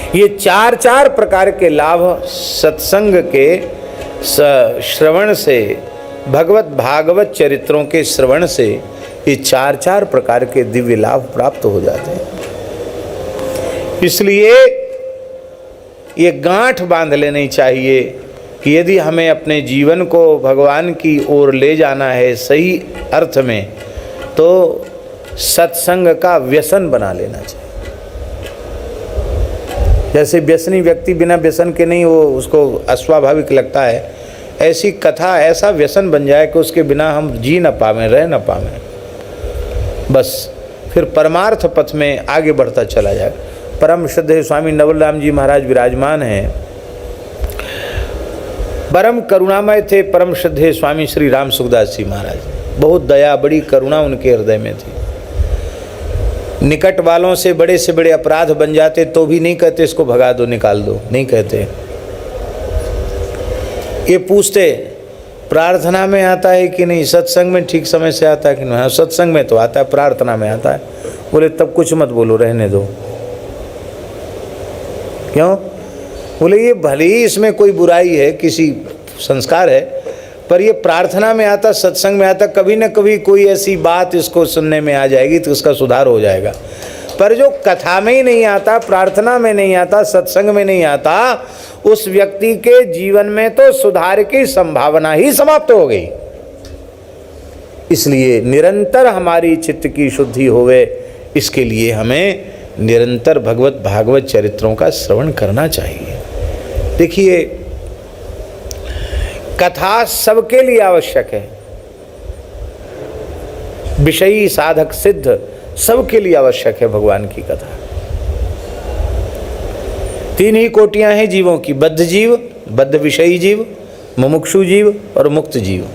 ये चार चार प्रकार के लाभ सत्संग के श्रवण से, भगवत भागवत चरित्रों के श्रवण से ये चार चार प्रकार के दिव्य लाभ प्राप्त हो जाते हैं। इसलिए ये गांठ बांध लेनी चाहिए कि यदि हमें अपने जीवन को भगवान की ओर ले जाना है सही अर्थ में, तो सत्संग का व्यसन बना लेना चाहिए। जैसे व्यसनी व्यक्ति बिना व्यसन के नहीं, वो उसको अस्वाभाविक लगता है, ऐसी कथा ऐसा व्यसन बन जाए कि उसके बिना हम जी न पावें, रह न पावें, बस फिर परमार्थ पथ में आगे बढ़ता चला जाए। परम श्रद्धेय स्वामी नवलराम जी महाराज विराजमान हैं, परम करुणामय थे। परम श्रद्धेय स्वामी श्री राम सुखदास जी महाराज, बहुत दया, बड़ी करुणा उनके हृदय में थी। निकट वालों से बड़े अपराध बन जाते तो भी नहीं कहते इसको भगा दो, निकाल दो, नहीं कहते। ये पूछते प्रार्थना में आता है कि नहीं, सत्संग में ठीक समय से आता है कि नहीं। सत्संग में तो आता है, प्रार्थना में आता है। बोले तब कुछ मत बोलो, रहने दो। क्यों? बोले ये भले ही इसमें कोई बुराई है, किसी संस्कार है, पर ये प्रार्थना में आता, सत्संग में आता, कभी न कभी कोई ऐसी बात इसको सुनने में आ जाएगी तो उसका सुधार हो जाएगा। पर जो कथा में ही नहीं आता, प्रार्थना में नहीं आता, सत्संग में नहीं आता, उस व्यक्ति के जीवन में तो सुधार की संभावना ही समाप्त हो गई। इसलिए निरंतर हमारी चित्त की शुद्धि होवे, इसके लिए हमें निरंतर भगवत भागवत चरित्रों का श्रवण करना चाहिए। देखिए, कथा सबके लिए आवश्यक है, विषयी साधक सिद्ध सबके लिए आवश्यक है भगवान की कथा। तीन ही कोटियां हैं जीवों की, बद्ध जीव, बद्ध विषयी जीव, मुमुक्षु जीव और मुक्त जीव।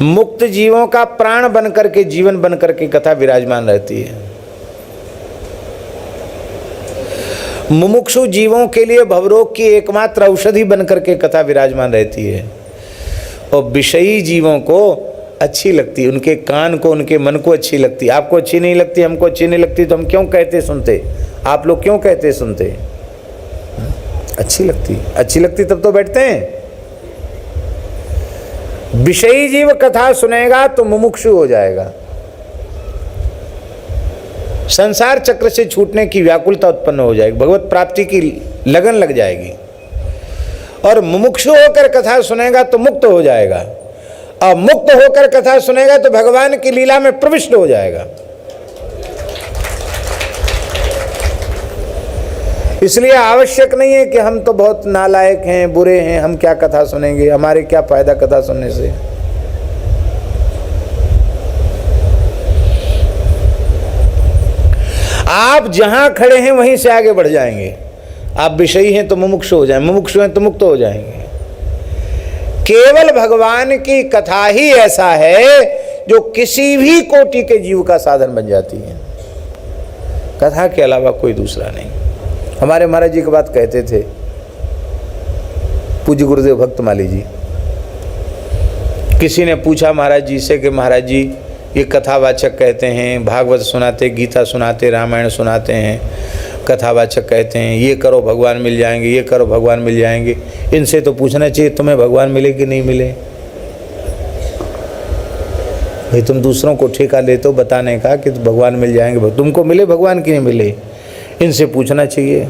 मुक्त जीवों का प्राण बनकर के, जीवन बनकर के कथा विराजमान रहती है। मुमुक्षु जीवों के लिए भवरोग की एकमात्र औषधि बनकर के कथा विराजमान रहती है। और विषयी जीवों को अच्छी लगती, उनके कान को, उनके मन को अच्छी लगती। आपको अच्छी नहीं लगती, हमको अच्छी नहीं लगती, तो हम क्यों कहते सुनते? आप लोग क्यों कहते सुनते? अच्छी लगती, अच्छी लगती तब तो बैठते हैं। विषयी जीव कथा सुनेगा तो मुमुक्षु हो जाएगा, संसार चक्र से छूटने की व्याकुलता उत्पन्न हो जाएगी, भगवत प्राप्ति की लगन लग जाएगी। और मुमुक्षु होकर कथा सुनेगा तो मुक्त हो जाएगा, और मुक्त होकर कथा सुनेगा तो भगवान की लीला में प्रविष्ट हो जाएगा। इसलिए आवश्यक नहीं है कि हम तो बहुत नालायक हैं, बुरे हैं, हम क्या कथा सुनेंगे, हमारे क्या फायदा कथा सुनने से। आप जहां खड़े हैं वहीं से आगे बढ़ जाएंगे। आप विषयी हैं तो मुमुक्षु हो जाएंगे, मुमुक्षु हैं तो मुक्त हो जाएंगे। केवल भगवान की कथा ही ऐसा है जो किसी भी कोटि के जीव का साधन बन जाती है, कथा के अलावा कोई दूसरा नहीं। हमारे महाराज जी की बात कहते थे, पूज्य गुरुदेव भक्तमाली जी। किसी ने पूछा महाराज जी से कि महाराज जी ये कथावाचक कहते हैं, भागवत सुनाते, गीता सुनाते, रामायण सुनाते हैं, कथावाचक कहते हैं ये करो भगवान मिल जाएंगे, ये करो भगवान मिल जाएंगे। इनसे तो पूछना चाहिए तुम्हें भगवान मिले कि नहीं मिले। भाई तुम दूसरों को ठेका लेते हो बताने का कि भगवान मिल जाएंगे, तुमको मिले भगवान की नहीं मिले, इनसे पूछना चाहिए।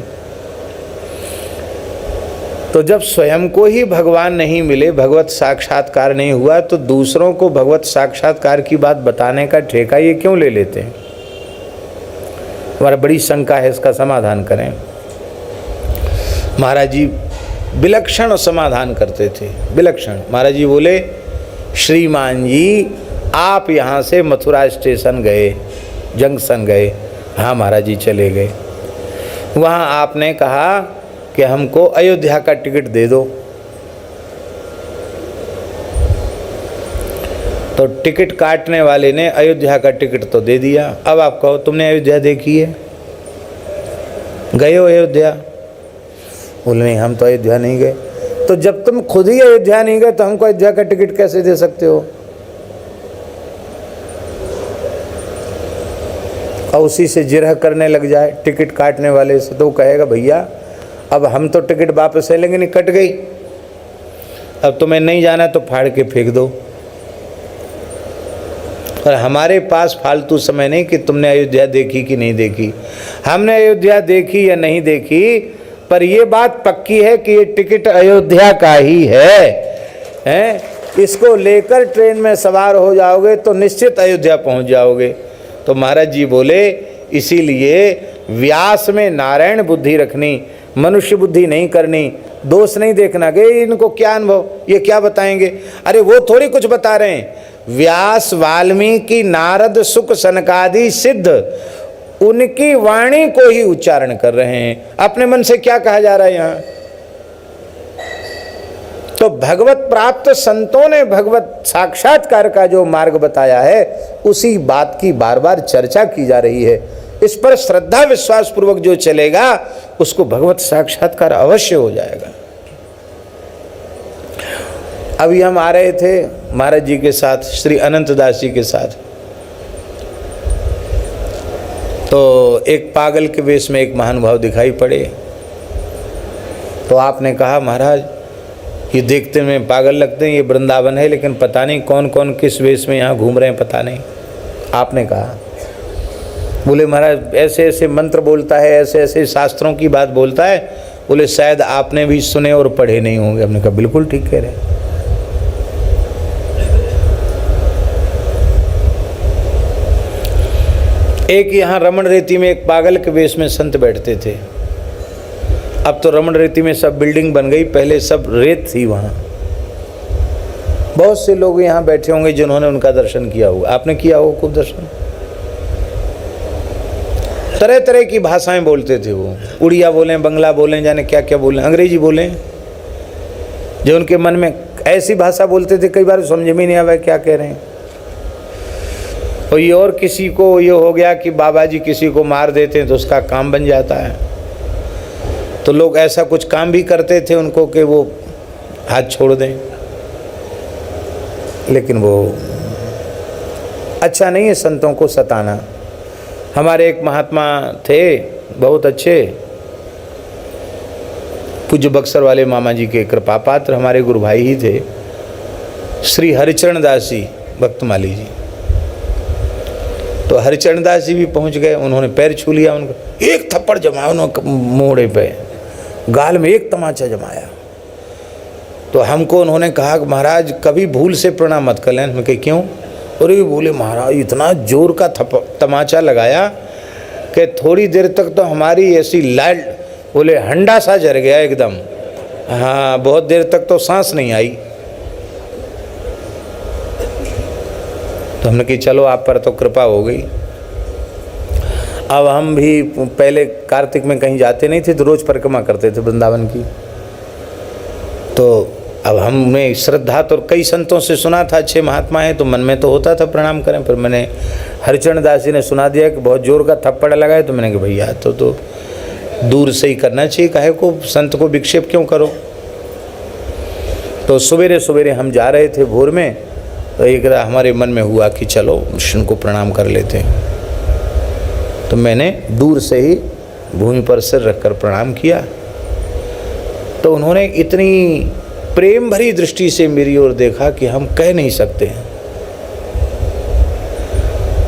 तो जब स्वयं को ही भगवान नहीं मिले, भगवत साक्षात्कार नहीं हुआ, तो दूसरों को भगवत साक्षात्कार की बात बताने का ठेका ये क्यों ले लेते हैं? हमारा बड़ी शंका है, इसका समाधान करें। महाराज जी विलक्षण समाधान करते थे, विलक्षण। महाराज जी बोले, श्रीमान जी आप यहाँ से मथुरा स्टेशन गए, जंक्शन गए। हाँ महाराज जी चले गए। वहाँ आपने कहा कि हमको अयोध्या का टिकट दे दो, तो टिकट काटने वाले ने अयोध्या का टिकट तो दे दिया। अब आप कहो तुमने अयोध्या देखी है, गए हो अयोध्या? बोले नहीं हम तो अयोध्या नहीं गए। तो जब तुम खुद ही अयोध्या नहीं गए तो हमको अयोध्या का टिकट कैसे दे सकते हो? और उसी से जिरह करने लग जाए टिकट काटने वाले से, तो वो कहेगा भैया अब हम तो टिकट वापस ले लेंगे, नहीं कट गई, अब तुम्हें नहीं जाना तो फाड़ के फेंक दो। और हमारे पास फालतू समय नहीं कि तुमने अयोध्या देखी कि नहीं देखी। हमने अयोध्या देखी या नहीं देखी, पर ये बात पक्की है कि ये टिकट अयोध्या का ही है। इसको लेकर ट्रेन में सवार हो जाओगे तो निश्चित अयोध्या पहुंच जाओगे। तो महाराज जी बोले इसीलिए व्यास में नारायण बुद्धि रखनी, मनुष्य बुद्धि नहीं करनी, दोष नहीं देखना कि इनको क्या अनुभव, ये क्या बताएंगे। अरे वो थोड़ी कुछ बता रहे हैं, व्यास वाल्मीकि नारद सुक सनकादि सिद्ध उनकी वाणी को ही उच्चारण कर रहे हैं। अपने मन से क्या कहा जा रहा है यहाँ? तो भगवत प्राप्त संतों ने भगवत साक्षात्कार का जो मार्ग बताया है उसी बात की बार बार चर्चा की जा रही है। इस पर श्रद्धा विश्वास पूर्वक जो चलेगा उसको भगवत साक्षात्कार अवश्य हो जाएगा। अभी हम आ रहे थे महाराज जी के साथ, श्री अनंत दास जी के साथ, तो एक पागल के वेश में एक महानुभाव दिखाई पड़े। तो आपने कहा महाराज ये देखते में पागल लगते हैं, ये वृंदावन है लेकिन पता नहीं कौन कौन किस वेश में यहाँ घूम रहे हैं, पता नहीं। आपने कहा, बोले महाराज ऐसे ऐसे मंत्र बोलता है, ऐसे ऐसे शास्त्रों की बात बोलता है, बोले शायद आपने भी सुने और पढ़े नहीं होंगे। हमने कहा बिल्कुल ठीक कह रहे। एक यहाँ रमण रेती में एक पागल के वेश में संत बैठते थे। अब तो रमण रेती में सब बिल्डिंग बन गई, पहले सब रेत थी वहाँ। बहुत से लोग यहाँ बैठे होंगे जिन्होंने उनका दर्शन किया होगा, आपने किया होगा खूब दर्शन। तरह तरह की भाषाएं बोलते थे वो, उड़िया बोलें, बंगला बोलें, जाने क्या क्या बोलें, अंग्रेजी बोलें, जो उनके मन में ऐसी भाषा बोलते थे कई बार समझ में नहीं आया क्या कह रहे हैं। और ये और किसी को ये हो गया कि बाबा जी किसी को मार देते हैं तो उसका काम बन जाता है, तो लोग ऐसा कुछ काम भी करते थे उनको कि वो हाथ छोड़ दें, लेकिन वो अच्छा नहीं है संतों को सताना। हमारे एक महात्मा थे बहुत अच्छे, पूज्य बक्सर वाले मामा जी के कृपा पात्र, हमारे गुरु भाई ही थे, श्री हरिचरण दास जी भक्तमाली जी। तो हरिचरण दास जी भी पहुंच गए, उन्होंने पैर छू लिया, उनका एक थप्पड़ जमाया उन्होंने मोड़े पे, गाल में एक तमाचा जमाया। तो हमको उन्होंने कहा कि महाराज कभी भूल से प्रणाम मत कर लें। मैं कही क्यों? और ये बोले महाराज इतना जोर का तमाचा लगाया कि थोड़ी देर तक तो हमारी ऐसी लाइट, बोले हंडा सा जर गया एकदम। हाँ, बहुत देर तक तो सांस नहीं आई। तो हमने कहा चलो आप पर तो कृपा हो गई। अब हम भी पहले कार्तिक में कहीं जाते नहीं थे तो रोज़ परिक्रमा करते थे वृंदावन की। तो अब हमने श्रद्धा तो कई संतों से सुना था, अच्छे महात्मा हैं, तो मन में तो होता था प्रणाम करें। फिर मैंने हरिचरण दास जी ने सुना दिया कि बहुत जोर का थप्पड़ लगाए, तो मैंने कहा भैया तो दूर से ही करना चाहिए, काहे को संत को विक्षेप क्यों करो। तो सवेरे सवेरे हम जा रहे थे भोर में, तो एक हमारे मन में हुआ कि चलो विष्णु को प्रणाम कर लेते हैं। तो मैंने दूर से ही भूमि पर सिर रखकर प्रणाम किया। तो उन्होंने इतनी प्रेम भरी दृष्टि से मेरी ओर देखा कि हम कह नहीं सकते हैं,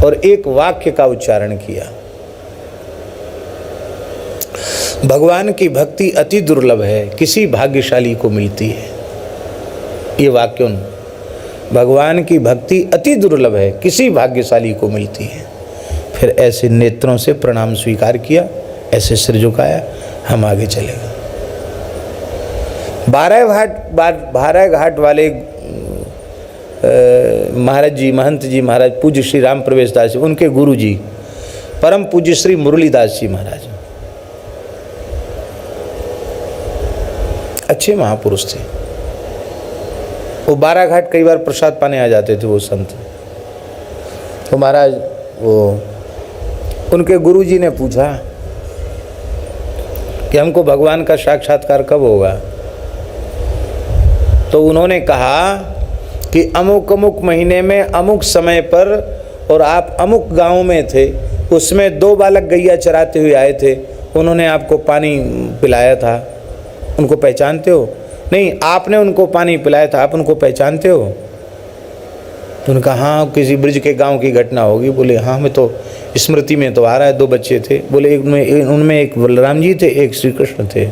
और एक वाक्य का उच्चारण किया, भगवान की भक्ति अति दुर्लभ है, किसी भाग्यशाली को मिलती है। ये वाक्य उन्होंने, भगवान की भक्ति अति दुर्लभ है, किसी भाग्यशाली को मिलती है। फिर ऐसे नेत्रों से प्रणाम स्वीकार किया, ऐसे सिर झुकाया, हम आगे चले गए। बारह घाट वाले महाराज जी, महंत जी महाराज, पूज्य श्री राम प्रवेश दास जी, उनके गुरु जी परम पूज्य श्री मुरलीदास जी महाराज, अच्छे महापुरुष थे। वो 12 घाट कई बार प्रसाद पाने आ जाते थे वो संत। तो महाराज वो उनके गुरुजी ने पूछा कि हमको भगवान का साक्षात्कार कब होगा। तो उन्होंने कहा कि अमुक अमुक महीने में अमुक समय पर, और आप अमुक गांव में थे, उसमें 2 बालक गैया चराते हुए आए थे, उन्होंने आपको पानी पिलाया था, उनको पहचानते हो? नहीं, आपने उनको पानी पिलाया था, आप उनको पहचानते हो? तो उन्होंने कहा हाँ, किसी ब्रिज के गांव की घटना होगी। बोले हाँ, मैं तो स्मृति में तो आ रहा है, 2 बच्चे थे। बोले उनमें एक बलराम जी थे, एक श्री कृष्ण थे।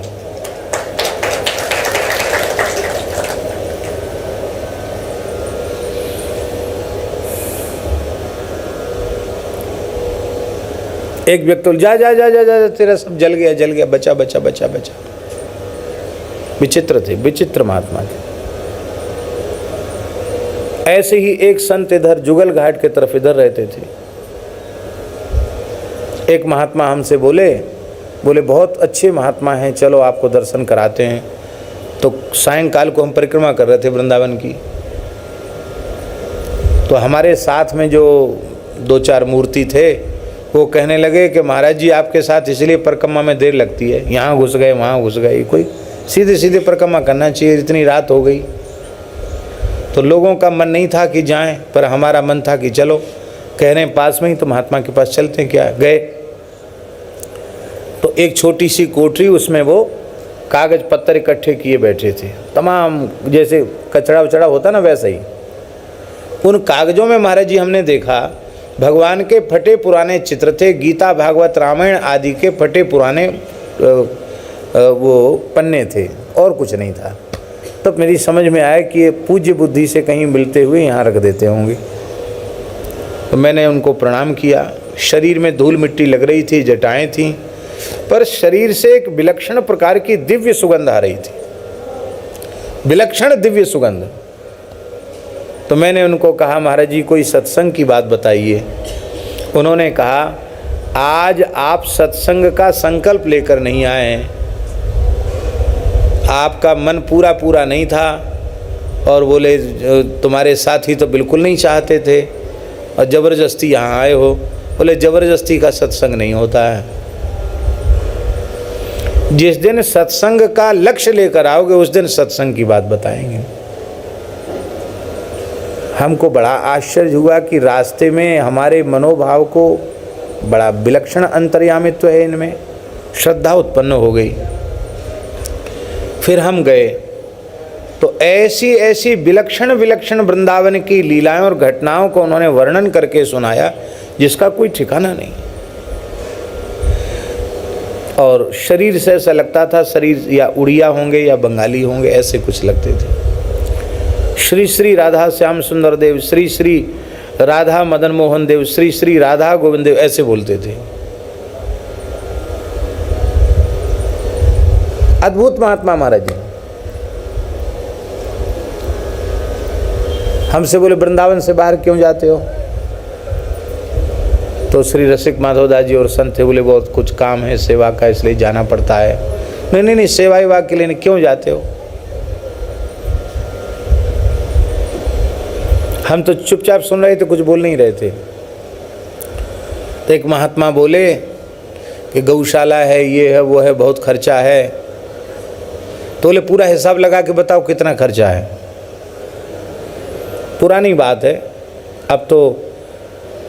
एक व्यक्ति जा जा जा जा जा, तेरा सब जल गया जल गया, बचा बचा बचा बचा। विचित्र थे, विचित्र महात्मा थे। ऐसे ही एक संत इधर जुगल घाट के तरफ इधर रहते थे। एक महात्मा हमसे बोले बहुत अच्छे महात्मा हैं, चलो आपको दर्शन कराते हैं। तो सायंकाल को हम परिक्रमा कर रहे थे वृंदावन की, तो हमारे साथ में जो 2-4 मूर्ति थे वो कहने लगे कि महाराज जी आपके साथ इसलिए परिक्रमा में देर लगती है, यहाँ घुस गए वहाँ घुस गए, कोई सीधे सीधे परिक्रमा करना चाहिए, इतनी रात हो गई। तो लोगों का मन नहीं था कि जाएं, पर हमारा मन था कि चलो, कह रहे हैं पास में ही तो महात्मा के पास चलते हैं, क्या गए। तो एक छोटी सी कोठरी, उसमें वो कागज पत्थर इकट्ठे किए बैठे थे, तमाम जैसे कचड़ा उचड़ा होता ना वैसा ही। उन कागजों में महाराज जी हमने देखा भगवान के फटे पुराने चित्र थे, गीता भागवत रामायण आदि के फटे पुराने वो पन्ने थे, और कुछ नहीं था। तब तो मेरी समझ में आया कि ये पूज्य बुद्धि से कहीं मिलते हुए यहाँ रख देते होंगे। तो मैंने उनको प्रणाम किया। शरीर में धूल मिट्टी लग रही थी, जटाएं थीं, पर शरीर से एक विलक्षण प्रकार की दिव्य सुगंध आ रही थी, विलक्षण दिव्य सुगंध। तो मैंने उनको कहा महाराज जी कोई सत्संग की बात बताइए। उन्होंने कहा आज आप सत्संग का संकल्प लेकर नहीं आए हैं, आपका मन पूरा नहीं था, और बोले तुम्हारे साथी तो बिल्कुल नहीं चाहते थे और ज़बरदस्ती यहाँ आए हो। बोले ज़बरदस्ती का सत्संग नहीं होता है, जिस दिन सत्संग का लक्ष्य लेकर आओगे उस दिन सत्संग की बात बताएंगे। हमको बड़ा आश्चर्य हुआ कि रास्ते में हमारे मनोभाव को बड़ा विलक्षण अंतर्यामित्व है, इनमें श्रद्धा उत्पन्न हो गई। फिर हम गए तो ऐसी ऐसी विलक्षण विलक्षण वृंदावन की लीलाएं और घटनाओं को उन्होंने वर्णन करके सुनाया जिसका कोई ठिकाना नहीं। और शरीर से ऐसा लगता था शरीर या उड़िया होंगे या बंगाली होंगे, ऐसे कुछ लगते थे। श्री श्री राधा श्याम सुंदर देव, श्री श्री राधा मदन मोहन देव, श्री श्री राधा गोविंद देव, ऐसे बोलते थे। अद्भुत महात्मा महाराज जी। हमसे बोले वृंदावन से बाहर क्यों जाते हो? तो श्री रसिक माधवदास जी और संत थे, बोले बहुत कुछ काम है सेवा का इसलिए जाना पड़ता है। नहीं सेवा विवाह के लिए क्यों जाते हो? हम तो चुपचाप सुन रहे थे, कुछ बोल नहीं रहे थे। तो एक महात्मा बोले कि गौशाला है, ये है वो है, बहुत खर्चा है। तो बोले पूरा हिसाब लगा के बताओ कितना खर्चा है। पुरानी बात है, अब तो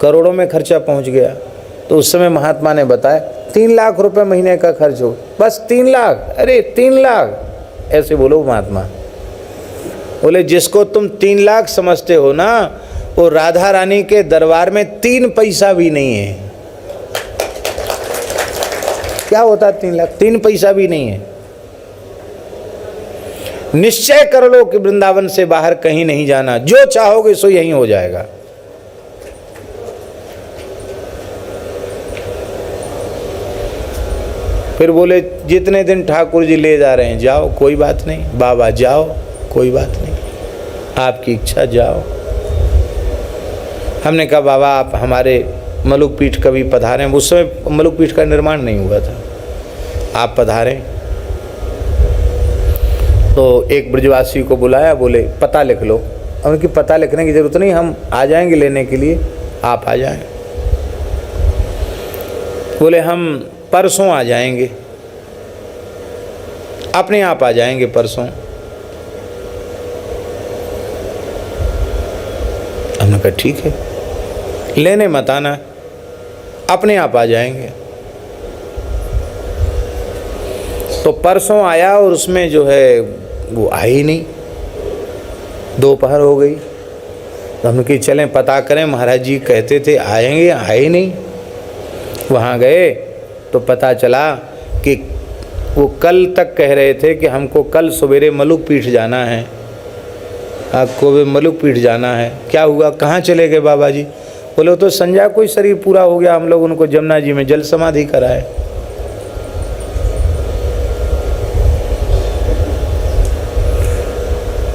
करोड़ों में खर्चा पहुंच गया। तो उस समय महात्मा ने बताया 3 लाख रुपए महीने का खर्च हो, बस 3 लाख। अरे 3 लाख ऐसे बोलो महात्मा। बोले जिसको तुम 3 लाख समझते हो ना, वो राधा रानी के दरबार में 3 पैसा भी नहीं है। क्या होता 3 लाख? 3 पैसा भी नहीं है। निश्चय कर लो कि वृंदावन से बाहर कहीं नहीं जाना, जो चाहोगे सो यहीं हो जाएगा। फिर बोले जितने दिन ठाकुर जी ले जा रहे हैं जाओ, कोई बात नहीं। बाबा जाओ, कोई बात नहीं, आपकी इच्छा जाओ। हमने कहा बाबा आप हमारे मलुक पीठ कभी पधारें। उस समय मलुक पीठ का निर्माण नहीं हुआ था, आप पधारें। तो एक ब्रजवासी को बुलाया, बोले पता लिख लो। उनकी पता लिखने की जरूरत नहीं, हम आ जाएंगे लेने के लिए, आप आ जाएं। बोले हम परसों आ जाएंगे, अपने आप आ जाएंगे परसों। हमने कहा ठीक है, लेने मत आना। अपने आप आ जाएंगे। तो परसों आया और उसमें जो है वो आए ही नहीं, दोपहर हो गई। तो हमने कहा चलें पता करें, महाराज जी कहते थे आएंगे, आए नहीं। वहाँ गए तो पता चला कि वो कल तक कह रहे थे कि हमको कल सवेरे मलुक पीठ जाना है, आपको भी मलुक पीठ जाना है। क्या हुआ, कहाँ चले गए बाबा जी? बोले तो संजय कोई शरीर पूरा हो गया, हम लोग उनको जमुना जी में जल समाधि कराए।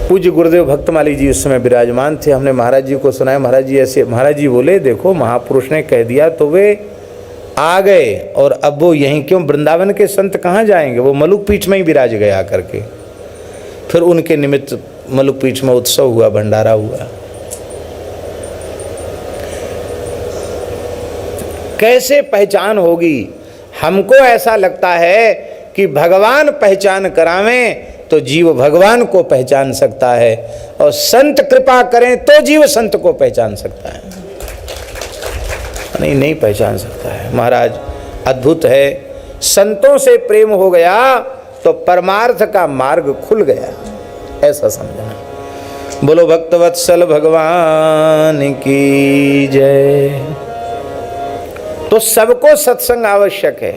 पूज्य गुरुदेव भक्तमाली जी उस समय विराजमान थे। हमने महाराज जी को सुनाया, महाराज जी ऐसे, महाराज जी बोले देखो महापुरुष ने कह दिया तो वे आ गए, और अब वो यहीं क्यों, वृंदावन के संत कहाँ जाएंगे, वो मलुक पीठ में ही विराज गए आकर के। फिर उनके निमित्त मलुक पीठ में उत्सव हुआ, भंडारा हुआ। कैसे पहचान होगी? हमको ऐसा लगता है कि भगवान पहचान करावें तो जीव भगवान को पहचान सकता है, और संत कृपा करें तो जीव संत को पहचान सकता है, नहीं पहचान सकता है। महाराज अद्भुत है, संतों से प्रेम हो गया तो परमार्थ का मार्ग खुल गया, ऐसा समझना। बोलो भक्तवत्सल भगवान की जय। तो सबको सत्संग आवश्यक है।